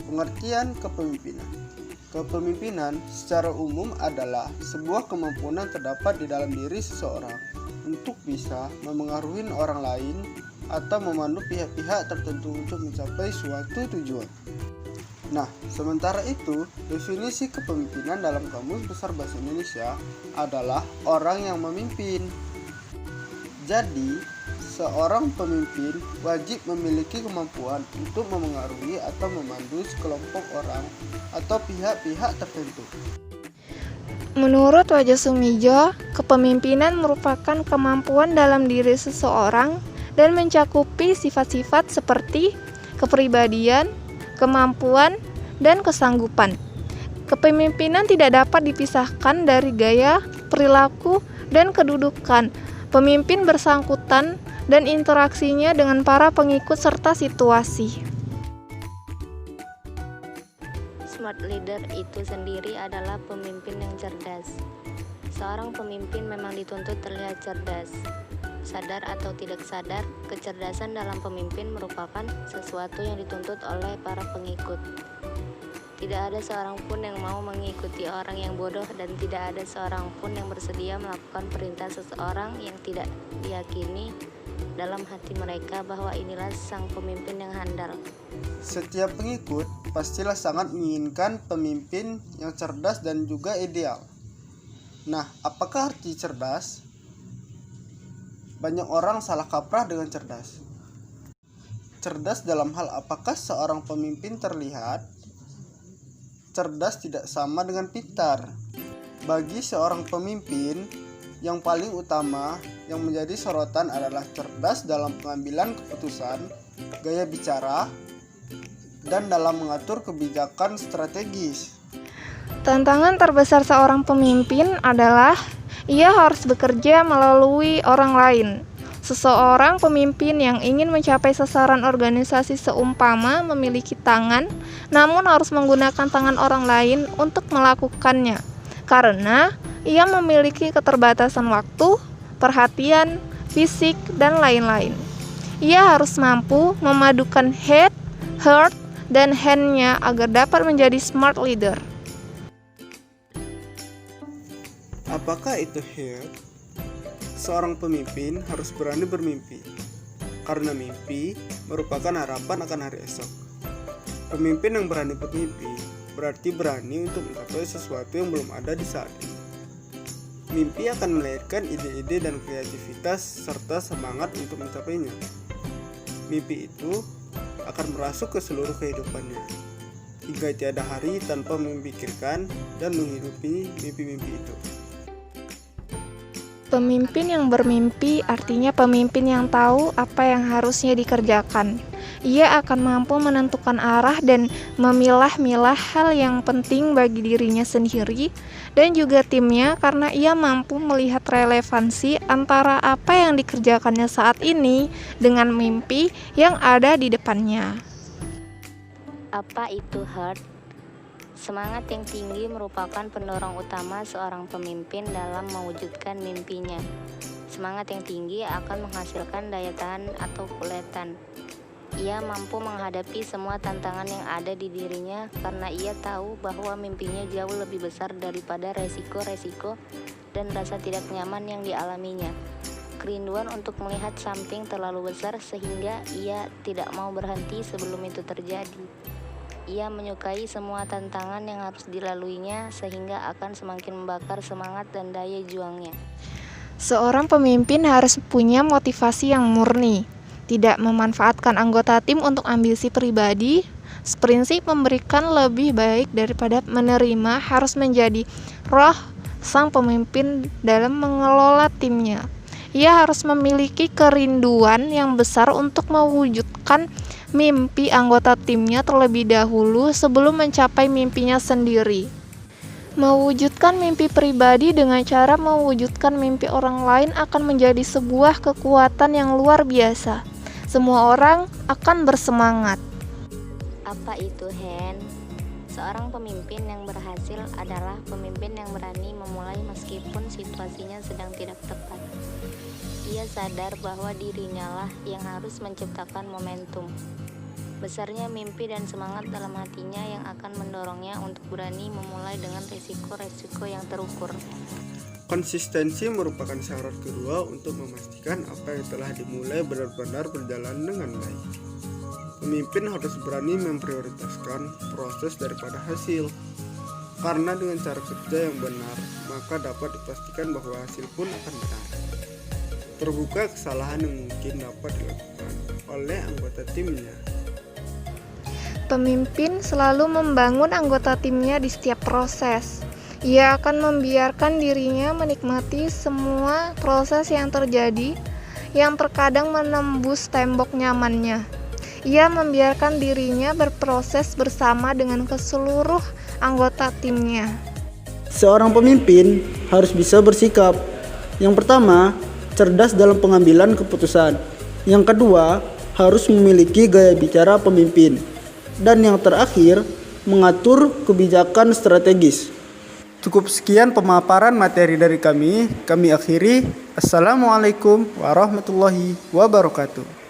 Pengertian kepemimpinan. Kepemimpinan secara umum adalah sebuah kemampuan yang terdapat di dalam diri seseorang untuk bisa memengaruhi orang lain atau memandu pihak-pihak tertentu untuk mencapai suatu tujuan. Nah, sementara itu, definisi kepemimpinan dalam Kamus Besar Bahasa Indonesia adalah orang yang memimpin. Jadi, seorang pemimpin wajib memiliki kemampuan untuk memengaruhi atau memandu sekelompok orang atau pihak-pihak tertentu. Menurut Wajah Sumijo, kepemimpinan merupakan kemampuan dalam diri seseorang dan mencakupi sifat-sifat seperti kepribadian, kemampuan, dan kesanggupan. Kepemimpinan tidak dapat dipisahkan dari gaya, perilaku, dan kedudukan pemimpin bersangkutan dan interaksinya dengan para pengikut serta situasi. Smart leader itu sendiri adalah pemimpin yang cerdas. Seorang pemimpin memang dituntut terlihat cerdas. Sadar atau tidak sadar, kecerdasan dalam pemimpin merupakan sesuatu yang dituntut oleh para pengikut. Tidak ada seorang pun yang mau mengikuti orang yang bodoh, dan tidak ada seorang pun yang bersedia melakukan perintah seseorang yang tidak diyakini dalam hati mereka bahwa inilah sang pemimpin yang handal. Setiap pengikut pastilah sangat menginginkan pemimpin yang cerdas dan juga ideal. Nah, apakah arti cerdas? Banyak orang salah kaprah dengan cerdas. Cerdas dalam hal apakah seorang pemimpin terlihat? Cerdas tidak sama dengan pintar. Bagi seorang pemimpin, yang paling utama yang menjadi sorotan adalah cerdas dalam pengambilan keputusan, gaya bicara, dan dalam mengatur kebijakan strategis. Tantangan terbesar seorang pemimpin adalah ia harus bekerja melalui orang lain. Seseorang pemimpin yang ingin mencapai sasaran organisasi seumpama memiliki tangan, namun harus menggunakan tangan orang lain untuk melakukannya, karena ia memiliki keterbatasan waktu, perhatian, fisik, dan lain-lain. Ia harus mampu memadukan head, heart, dan hand-nya agar dapat menjadi smart leader. Apakah itu head? Seorang pemimpin harus berani bermimpi, karena mimpi merupakan harapan akan hari esok. Pemimpin yang berani bermimpi berarti berani untuk mencapai sesuatu yang belum ada di saat ini. Mimpi akan melahirkan ide-ide dan kreativitas serta semangat untuk mencapainya. Mimpi itu akan merasuk ke seluruh kehidupannya, hingga tiada hari tanpa memikirkan dan menghidupi mimpi-mimpi itu. Pemimpin yang bermimpi artinya pemimpin yang tahu apa yang harusnya dikerjakan. Ia akan mampu menentukan arah dan memilah-milah hal yang penting bagi dirinya sendiri dan juga timnya, karena ia mampu melihat relevansi antara apa yang dikerjakannya saat ini dengan mimpi yang ada di depannya. Apa itu heart? Semangat yang tinggi merupakan pendorong utama seorang pemimpin dalam mewujudkan mimpinya. Semangat yang tinggi akan menghasilkan daya tahan atau kuletan. Ia mampu menghadapi semua tantangan yang ada di dirinya karena ia tahu bahwa mimpinya jauh lebih besar daripada resiko-resiko dan rasa tidak nyaman yang dialaminya. Kerinduan untuk melihat something terlalu besar sehingga ia tidak mau berhenti sebelum itu terjadi. Ia menyukai semua tantangan yang harus dilaluinya sehingga akan semakin membakar semangat dan daya juangnya. Seorang pemimpin harus punya motivasi yang murni, tidak memanfaatkan anggota tim untuk ambisi pribadi. Prinsip memberikan lebih baik daripada menerima harus menjadi roh sang pemimpin dalam mengelola timnya. Ia harus memiliki kerinduan yang besar untuk mewujudkan mimpi anggota timnya terlebih dahulu sebelum mencapai mimpinya sendiri. Mewujudkan mimpi pribadi dengan cara mewujudkan mimpi orang lain akan menjadi sebuah kekuatan yang luar biasa. Semua orang akan bersemangat. Apa itu hand? Seorang pemimpin yang berhasil adalah pemimpin yang berani memulai meskipun situasinya sedang tidak tepat. Ia sadar bahwa dirinya lah yang harus menciptakan momentum. Besarnya mimpi dan semangat dalam hatinya yang akan mendorongnya untuk berani memulai dengan risiko-risiko yang terukur. Konsistensi merupakan syarat kedua untuk memastikan apa yang telah dimulai benar-benar berjalan dengan baik. Pemimpin harus berani memprioritaskan proses daripada hasil. Karena dengan cara kerja yang benar, maka dapat dipastikan bahwa hasil pun akan benar. Terbuka kesalahan yang mungkin dapat dilakukan oleh anggota timnya. Pemimpin selalu membangun anggota timnya di setiap proses. Ia akan membiarkan dirinya menikmati semua proses yang terjadi, yang terkadang menembus tembok nyamannya. Ia membiarkan dirinya berproses bersama dengan seluruh anggota timnya. Seorang pemimpin harus bisa bersikap. Yang pertama, cerdas dalam pengambilan keputusan. Yang kedua, harus memiliki gaya bicara pemimpin. Dan yang terakhir, mengatur kebijakan strategis. Cukup sekian pemaparan materi dari kami akhiri. Assalamualaikum warahmatullahi wabarakatuh.